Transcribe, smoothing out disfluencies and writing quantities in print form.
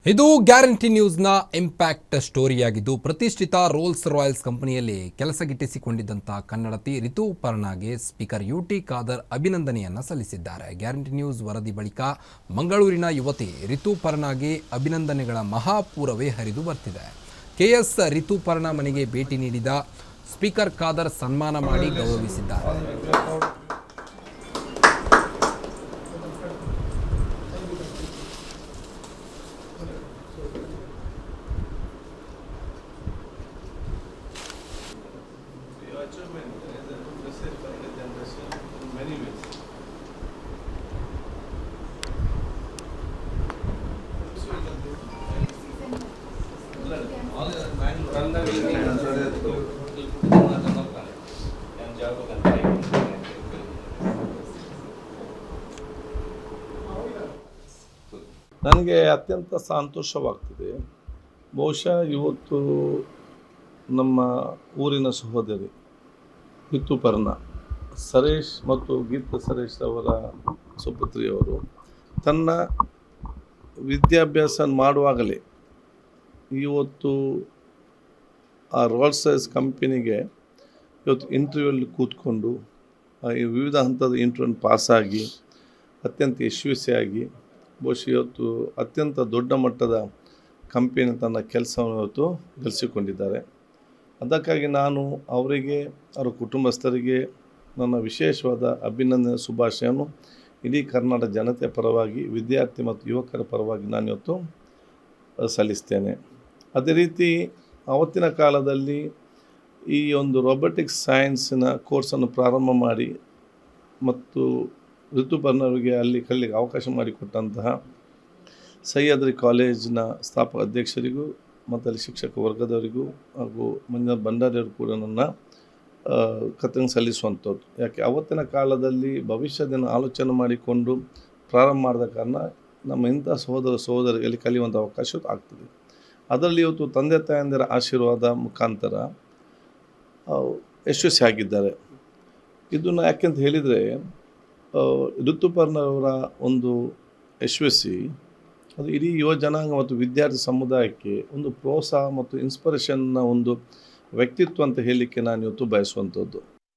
ಇದು guarantee ನ್ಯೂಸ್ನ impact ಸ್ಟೋರಿಯಾಗಿದ್ದು ಪ್ರತಿಷ್ಠಿತ rolls Royals ಕಂಪನಿಯಲ್ಲಿ ಕೆಲಸ ಗಿಟ್ಟಿಸಿಕೊಂಡಿದ್ದಂಥ ಕನ್ನಡತಿ ರಿತುಪರ್ಣಾಗೆ ಸ್ಪೀಕರ್ ಯುಟಿ ಖಾದರ್ ಅಭಿನಂದನೆಯನ್ನು ಸಲ್ಲಿಸಿದ್ದಾರೆ. ಗ್ಯಾರಂಟಿ ನ್ಯೂಸ್ ವರದಿ ಬಳಿಕ ಮಂಗಳೂರಿನ ಯುವತಿ ರಿತುಪರ್ಣಾಗೆ ಅಭಿನಂದನೆಗಳ ಮಹಾಪೂರವೇ ಹರಿದು ಬರ್ತಿದೆ. ಕೆಎಸ್ ರಿತುಪರ್ಣಾ ಮನೆಗೆ ಭೇಟಿ ನೀಡಿದ ಸ್ಪೀಕರ್ ಖಾದರ್ ಸನ್ಮಾನ ಮಾಡಿ ಗೌರವಿಸಿದ್ದಾರೆ. Achievement is a message for the generation in many ways. ನನಗೆ ಅತ್ಯಂತ ಸಂತೋಷವಾಗ್ತಿದೆ. ಬಹುಶಃ ಇವತ್ತು ನಮ್ಮ ಊರಿನ ಸಹೋದರಿ ರಿತುಪರ್ಣಾ ಸರೇಶ್ ಮತ್ತು ಗೀತಾ ಸರೇಶ್ ಅವರ ಸುಪುತ್ರಿಯವರು ತನ್ನ ವಿದ್ಯಾಭ್ಯಾಸ ಮಾಡುವಾಗಲೇ ಇವತ್ತು ಆ ರೋಲ್ಸ್ ರಾಯ್ಸ್ ಕಂಪನಿಗೆ ಇವತ್ತು ಇಂಟರ್ವ್ಯೂಲ್ಲಿ ಕೂತ್ಕೊಂಡು ವಿವಿಧ ಹಂತದ ಇಂಟರ್ವ್ಯೂ ಪಾಸಾಗಿ ಅತ್ಯಂತ ಯಶಸ್ವಿಯಾಗಿ ಬಹುಶಃ ಇವತ್ತು ಅತ್ಯಂತ ದೊಡ್ಡ ಮಟ್ಟದ ಕಂಪನಿ ತನ್ನ ಕೆಲಸವನ್ನು ಇವತ್ತು ಗಳಿಸಿಕೊಂಡಿದ್ದಾರೆ. ಅದಕ್ಕಾಗಿ ನಾನು ಅವರಿಗೆ ಅವರ ಕುಟುಂಬಸ್ಥರಿಗೆ ನನ್ನ ವಿಶೇಷವಾದ ಅಭಿನಂದನೆ ಶುಭಾಶಯವನ್ನು ಇಡೀ ಕರ್ನಾಟಕ ಜನತೆಯ ಪರವಾಗಿ ವಿದ್ಯಾರ್ಥಿ ಮತ್ತು ಯುವಕರ ಪರವಾಗಿ ನಾನು ಇವತ್ತು ಸಲ್ಲಿಸ್ತೇನೆ. ಅದೇ ರೀತಿ ಆವತ್ತಿನ ಕಾಲದಲ್ಲಿ ಈ ಒಂದು ರೋಬೋಟಿಕ್ಸ್ ಸೈನ್ಸಿನ ಕೋರ್ಸನ್ನು ಪ್ರಾರಂಭ ಮಾಡಿ ಮತ್ತು ರಿತುಪರ್ಣಾರಿಗೆ ಅಲ್ಲಿ ಕಲಿಯಲಿಕ್ಕೆ ಅವಕಾಶ ಮಾಡಿಕೊಟ್ಟಂತಹ ಸಹ್ಯಾದ್ರಿ ಕಾಲೇಜಿನ ಸ್ಥಾಪಕ ಅಧ್ಯಕ್ಷರಿಗೂ ಮತ್ತು ಅಲ್ಲಿ ಶಿಕ್ಷಕ ವರ್ಗದವರಿಗೂ ಹಾಗೂ ಮಂಜುನಾಥ್ ಭಂಡಾರಿಯವರು ಕೂಡ ನನ್ನ ಕೃತಜ್ಞತೆ ಸಲ್ಲಿಸುವಂಥದ್ದು. ಯಾಕೆ ಅವತ್ತಿನ ಕಾಲದಲ್ಲಿ ಭವಿಷ್ಯದ ಆಲೋಚನೆ ಮಾಡಿಕೊಂಡು ಪ್ರಾರಂಭ ಮಾಡಿದ ಕಾರಣ ನಮ್ಮ ಇಂಥ ಸಹೋದರಿಗೆ ಕಲಿಯುವಂಥ ಅವಕಾಶ ಆಗ್ತದೆ. ಅದರಲ್ಲಿ ಇವತ್ತು ತಂದೆ ತಾಯಂದಿರ ಆಶೀರ್ವಾದ ಮುಖಾಂತರ ಯಶಸ್ವಿಯಾಗಿದ್ದಾರೆ. ಇದನ್ನು ಯಾಕೆಂತ ಹೇಳಿದರೆ ರಿತುಪರ್ಣಾರವರ ಒಂದು ಯಶಸ್ವಿ ಅದು ಇಡೀ ಯುವ ಜನಾಂಗ ಮತ್ತು ವಿದ್ಯಾರ್ಥಿ ಸಮುದಾಯಕ್ಕೆ ಒಂದು ಪ್ರೋತ್ಸಾಹ ಮತ್ತು ಇನ್ಸ್ಪಿರೇಷನ್ನ ಒಂದು ವ್ಯಕ್ತಿತ್ವ ಅಂತ ಹೇಳಲಿಕ್ಕೆ ನಾನು ಇವತ್ತು ಬಯಸುವಂಥದ್ದು.